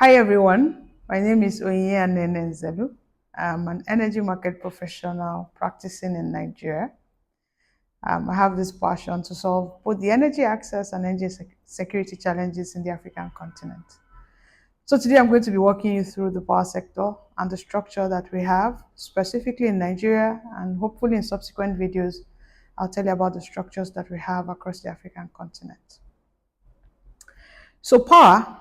Hi everyone, my name is Onyinye. I'm an energy market professional practicing in Nigeria. I have this passion to solve both the energy access and energy security challenges in the African continent. So today I'm going to be walking you through the power sector and the structure that we have, specifically in Nigeria, and hopefully in subsequent videos, I'll tell you about the structures that we have across the African continent. So power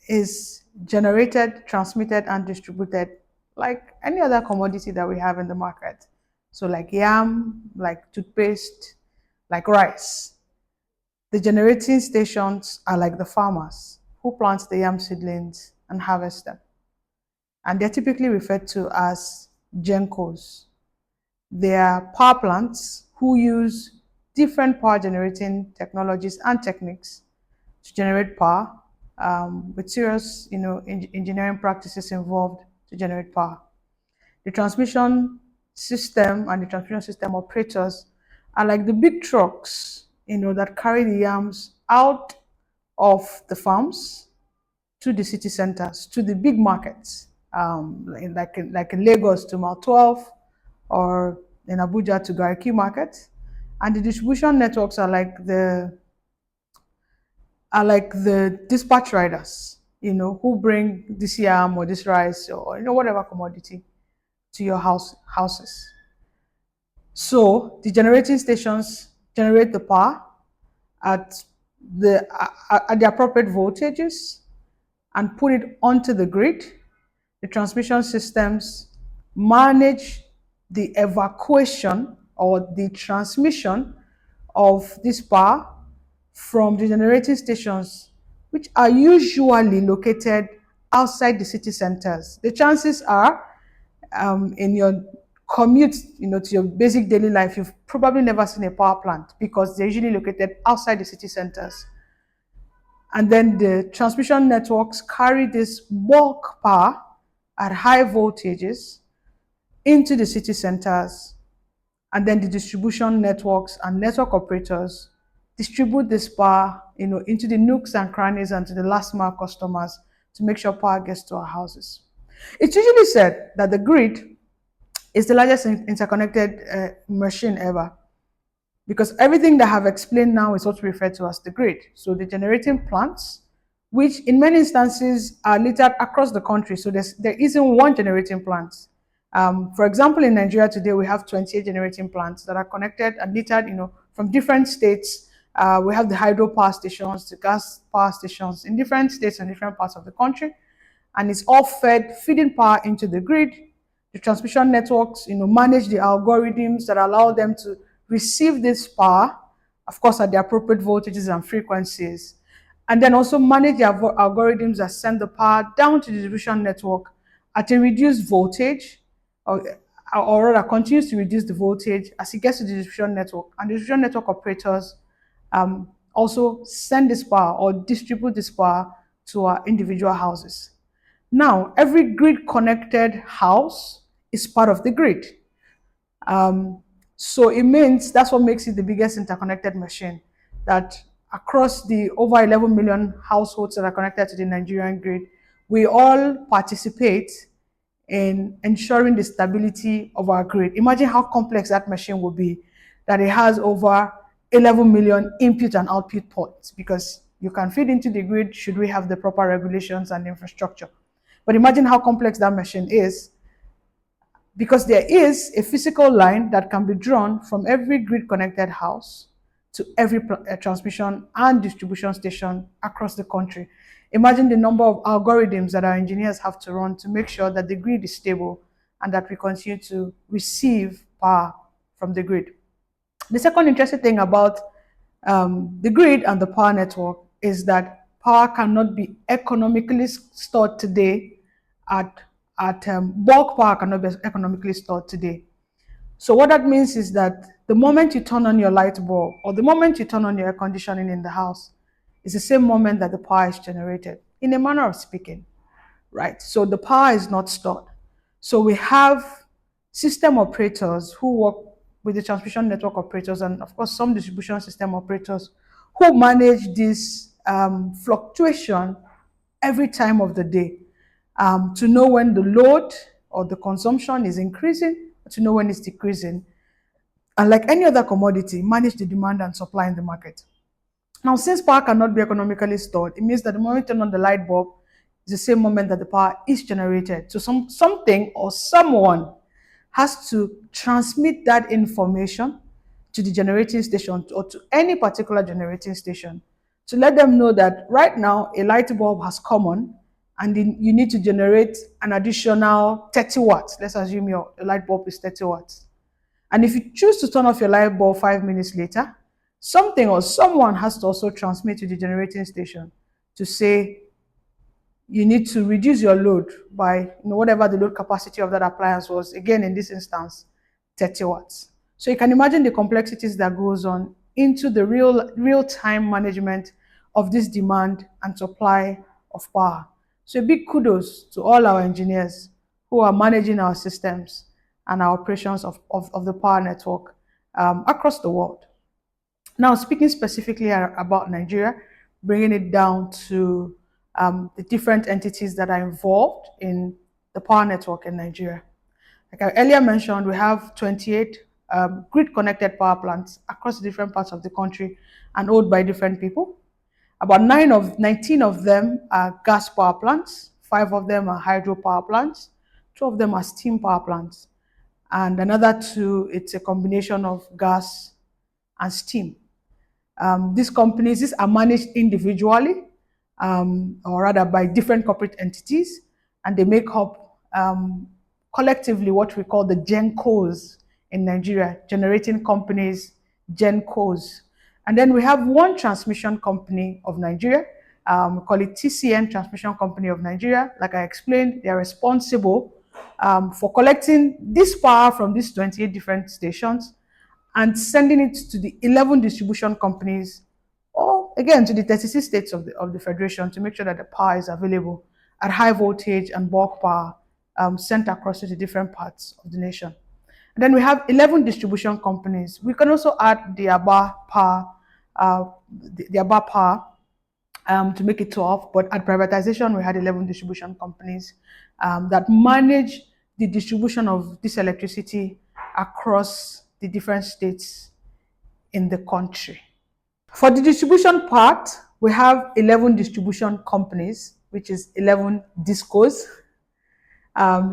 is generated, transmitted, and distributed like any other commodity that we have in the market. So like yam, like toothpaste, like rice. The generating stations are like the farmers who plant the yam seedlings and harvest them. And they're typically referred to as gencos. They are power plants who use different power generating technologies and techniques to generate power, with serious, engineering practices involved to generate power. The transmission system and the transmission system operators are like the big trucks, that carry the yams out of the farms to the city centers, to the big markets, like in Lagos to Mile 12 or in Abuja to Gariki market. And the distribution networks are like the dispatch riders, who bring this yam or this rice or whatever commodity to your houses. So the generating stations generate the power at the appropriate voltages and put it onto the grid. The transmission systems manage the evacuation or the transmission of this power from the generating stations, which are usually located outside the city centers. The chances are, in your commute, to your basic daily life, you've probably never seen a power plant because they're usually located outside the city centers. And then the transmission networks carry this bulk power at high voltages into the city centers. And then the distribution networks and network operators distribute this power, into the nooks and crannies and to the last mile customers to make sure power gets to our houses. It's usually said that the grid is the largest interconnected machine ever, because everything that I have explained now is what we refer to as the grid. So the generating plants, which in many instances are littered across the country. So there isn't one generating plant. For example, in Nigeria today, we have 28 generating plants that are connected and littered, from different states. We have the hydro power stations, the gas power stations in different states and different parts of the country. And it's all feeding power into the grid. The transmission networks, manage the algorithms that allow them to receive this power, of course, at the appropriate voltages and frequencies. And then also manage the algorithms that send the power down to the distribution network at a reduced voltage, or rather continues to reduce the voltage as it gets to the distribution network. And the distribution network operators also send this power or distribute this power to our individual houses. Now, every grid connected house is part of the grid. So it means that's what makes it the biggest interconnected machine, that across the over 11 million households that are connected to the Nigerian grid, we all participate in ensuring the stability of our grid. Imagine how complex that machine will be, that it has over 11 million input and output ports, because you can feed into the grid should we have the proper regulations and infrastructure. But imagine how complex that machine is, because there is a physical line that can be drawn from every grid connected house to every transmission and distribution station across the country. Imagine the number of algorithms that our engineers have to run to make sure that the grid is stable and that we continue to receive power from the grid. The second interesting thing about the grid and the power network is that power cannot be economically stored today bulk power cannot be economically stored today. So what that means is that the moment you turn on your light bulb or the moment you turn on your air conditioning in the house is the same moment that the power is generated, in a manner of speaking, right? So the power is not stored. So we have system operators who work with the transmission network operators and of course some distribution system operators who manage this fluctuation every time of the day, to know when the load or the consumption is increasing, to know when it's decreasing. And like any other commodity, manage the demand and supply in the market. Now, since power cannot be economically stored, it means that the moment you turn on the light bulb is the same moment that the power is generated. So something or someone has to transmit that information to the generating station or to any particular generating station to let them know that right now a light bulb has come on and you need to generate an additional 30 watts. Let's assume your light bulb is 30 watts. And if you choose to turn off your light bulb 5 minutes later, something or someone has to also transmit to the generating station to say you need to reduce your load by whatever the load capacity of that appliance was. Again, in this instance, 30 watts. So you can imagine the complexities that goes on into the real-time management of this demand and supply of power. So a big kudos to all our engineers who are managing our systems and our operations of the power network across the world. Now, speaking specifically about Nigeria, bringing it down to the different entities that are involved in the power network in Nigeria. Like I earlier mentioned, we have 28 grid-connected power plants across different parts of the country and owned by different people. About 19 of them are gas power plants, 5 of them are hydro power plants, 2 of them are steam power plants, and another 2, it's a combination of gas and steam. These are managed individually, or rather by different corporate entities, and they make up collectively what we call the GenCos in Nigeria, generating companies, GenCos. And then we have one transmission company of Nigeria, we call it TCN, Transmission Company of Nigeria. Like I explained, they are responsible for collecting this power from these 28 different stations and sending it to the 11 distribution companies, or again to the 36 states of the Federation, to make sure that the power is available at high voltage and bulk power sent across to the different parts of the nation. And then we have 11 distribution companies. We can also add the Aba Power, to make it 12, but at privatization, we had 11 distribution companies that manage the distribution of this electricity across the different states in the country. For the distribution part, we have 11 distribution companies, which is 11 discos.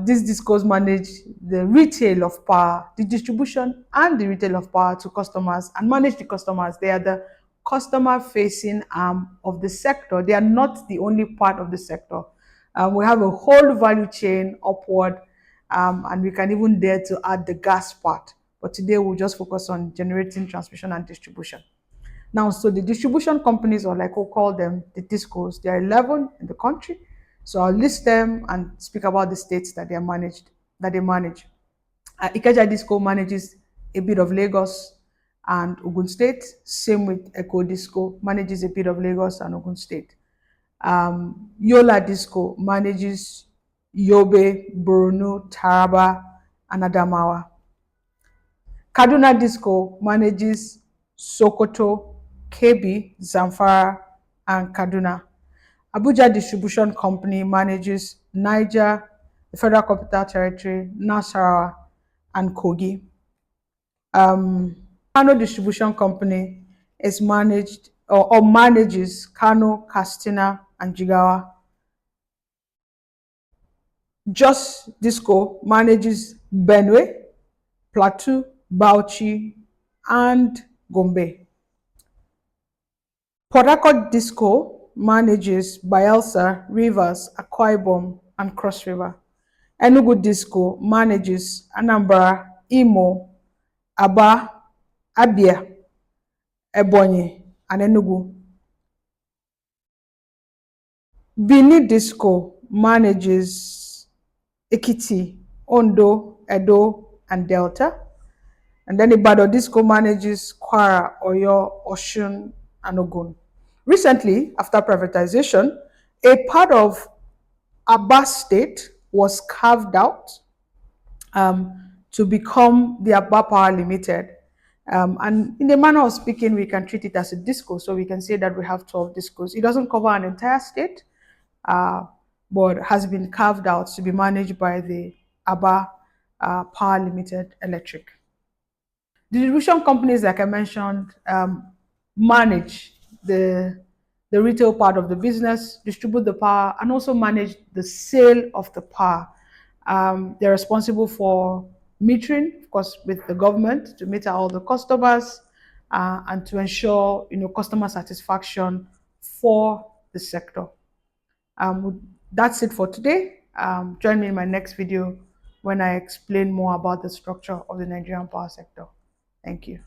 These discos manage the retail of power, the distribution and the retail of power to customers, and manage the customers. They are the customer-facing arm of the sector. They are not the only part of the sector. We have a whole value chain upward, and we can even dare to add the gas part. But today we'll just focus on generating, transmission, and distribution. Now, so the distribution companies, or like we'll call them, the discos, there are 11 in the country. So I'll list them and speak about the states that they manage. Ikeja Disco manages a bit of Lagos and Ogun State. Same with Eco Disco, manages a bit of Lagos and Ogun State. Yola Disco manages Yobe, Borno, Taraba, and Adamawa. Kaduna Disco manages Sokoto, Kebbi, Zamfara, and Kaduna. Abuja Distribution Company manages Niger, the Federal Capital Territory, Nasarawa, and Kogi. Kano Distribution Company is managed or manages Kano, Katsina, and Jigawa. Jos Disco manages Benue, Plateau, Bauchi, and Gombe. Port Harcourt Disco manages Bayelsa, Rivers, Akwa Ibom, and Cross River. Enugu Disco manages Anambra, Imo, Aba, Abia, Ebonyi, and Enugu. Benin Disco manages Ekiti, Ondo, Edo, and Delta. And then Ibadan Disco manages Kwara, Oyo, Osun, and Ogun. Recently, after privatization, a part of Aba State was carved out to become the Aba Power Limited. And in the manner of speaking, we can treat it as a disco. So we can say that we have 12 discos. It doesn't cover an entire state, uh, but has been carved out to be managed by the Aba Power Limited Electric. The distribution companies, like I mentioned, manage the retail part of the business, distribute the power, and also manage the sale of the power. They're responsible for metering, of course, with the government to meter all the customers and to ensure customer satisfaction for the sector. That's it for today. Join me in my next video when I explain more about the structure of the Nigerian power sector. Thank you.